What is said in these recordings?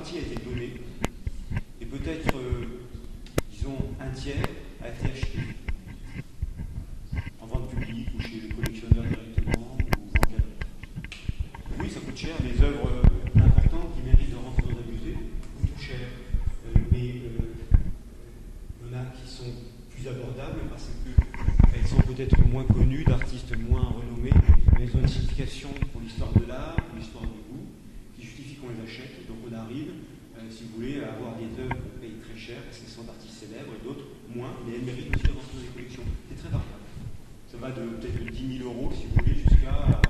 partie a été donnée, et peut-être, disons, un tiers a été acheté en vente publique ou chez les collectionneurs directement ou en galerie. Oui, ça coûte cher, les œuvres importantes qui méritent de rentrer dans un musée coûtent cher, mais il y en a qui sont plus abordables parce qu'elles sont peut-être moins connues, d'artistes moins renommés, mais elles ont une signification pour l'histoire de l'art, pour l'histoire du goût, qui justifie qu'on les achète. Donc on arrive, si vous voulez, à avoir des œuvres qu'on paye très cher parce qu'elles sont d'artistes célèbres et d'autres moins, mais elles méritent aussi de rentrer dans les collections. C'est très variable. Ça va de peut-être de 10 000 euros, si vous voulez, jusqu'à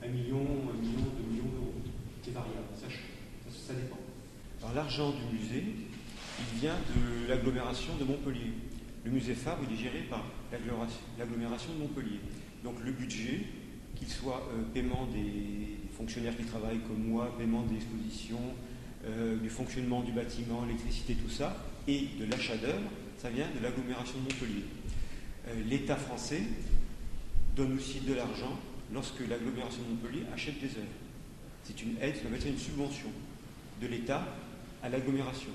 1 million, 2 millions d'euros. C'est variable, ça dépend. Alors l'argent du musée, il vient de l'agglomération de Montpellier. Le musée Fabre, il est géré par l'agglomération de Montpellier. Donc le budget, qu'il soit paiement des fonctionnaires qui travaillent comme moi, paiement des expositions, du fonctionnement du bâtiment, l'électricité, tout ça, et de l'achat d'œuvres, ça vient de l'agglomération de Montpellier. L'État français donne aussi de l'argent lorsque l'agglomération de Montpellier achète des œuvres. C'est une aide, ça va être une subvention de l'État à l'agglomération.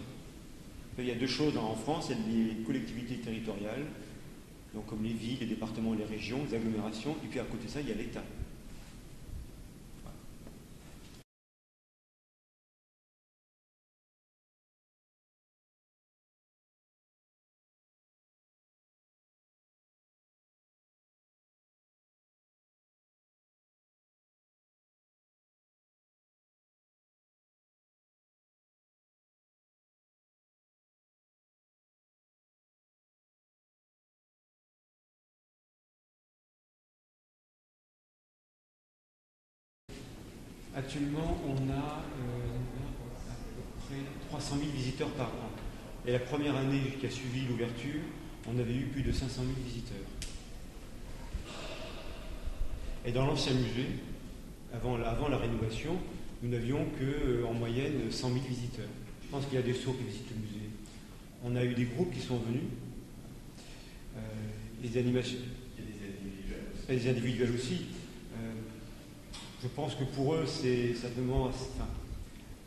Il y a deux choses en France, il y a les collectivités territoriales, donc comme les villes, les départements, les régions, les agglomérations, et puis à côté de ça, il y a l'État. Actuellement, on a à peu près 300 000 visiteurs par an. Et la première année qui a suivi l'ouverture, on avait eu plus de 500 000 visiteurs. Et dans l'ancien musée, avant la rénovation, nous n'avions qu'en moyenne 100 000 visiteurs. Je pense qu'il y a des sourds qui visitent le musée. On a eu des groupes qui sont venus, les animations. Il y a des individuels aussi. Et des individuels aussi. Je pense que pour eux, c'est simplement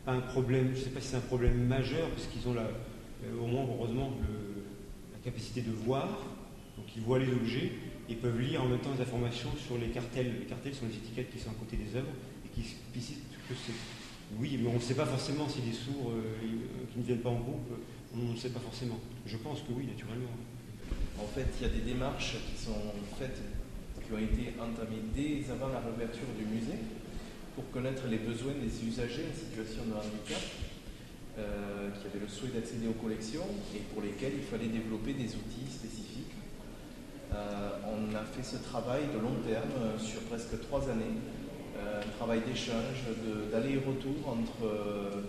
pas un problème, je ne sais pas si c'est un problème majeur, parce qu'ils ont au moins, heureusement, la capacité de voir, donc ils voient les objets, et peuvent lire en même temps les informations sur les cartels. Les cartels sont les étiquettes qui sont à côté des œuvres, et qui spécifient ce que c'est. Oui, mais on ne sait pas forcément si les sourds qui ne viennent pas en groupe, on ne sait pas forcément. Je pense que oui, naturellement. En fait, il y a des démarches qui sont faites, qui ont été entamées dès avant la réouverture du musée pour connaître les besoins des usagers en situation de handicap qui avaient le souhait d'accéder aux collections et pour lesquels il fallait développer des outils spécifiques. On a fait ce travail de long terme sur presque 3 années, un travail d'échange, d'aller-retour entre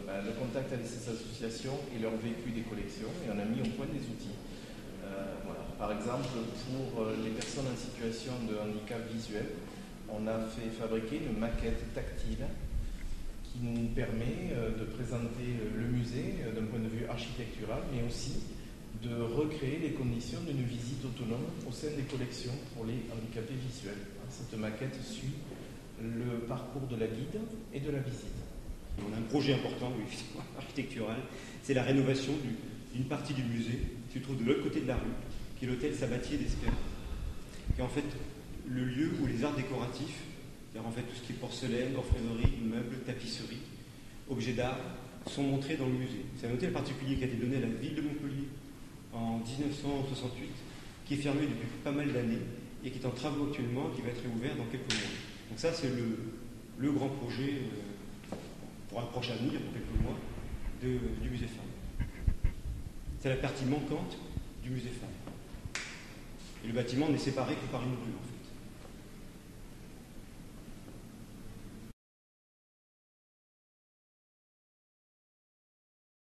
le contact avec ces associations et leur vécu des collections, et on a mis au point des outils. Voilà. Par exemple, pour les personnes en situation de handicap visuel, on a fait fabriquer une maquette tactile qui nous permet de présenter le musée d'un point de vue architectural, mais aussi de recréer les conditions d'une visite autonome au sein des collections pour les handicapés visuels. Cette maquette suit le parcours de la guide et de la visite. On a un projet important, oui, architectural, c'est la rénovation d'une partie du musée qui se trouve de l'autre côté de la rue, qui est l'hôtel Sabatier d'Espérance, qui est en fait le lieu où les arts décoratifs, c'est-à-dire en fait tout ce qui est porcelaine, orfèvrerie, meubles, tapisserie, objets d'art, sont montrés dans le musée. C'est un hôtel particulier qui a été donné à la ville de Montpellier en 1968, qui est fermé depuis pas mal d'années et qui est en travaux actuellement, qui va être réouvert dans quelques mois. Donc ça, c'est le grand projet pour un proche avenir, pour quelques mois, du musée Fabre. C'est la partie manquante du musée Fabre. Et le bâtiment n'est séparé que par une rue, en fait.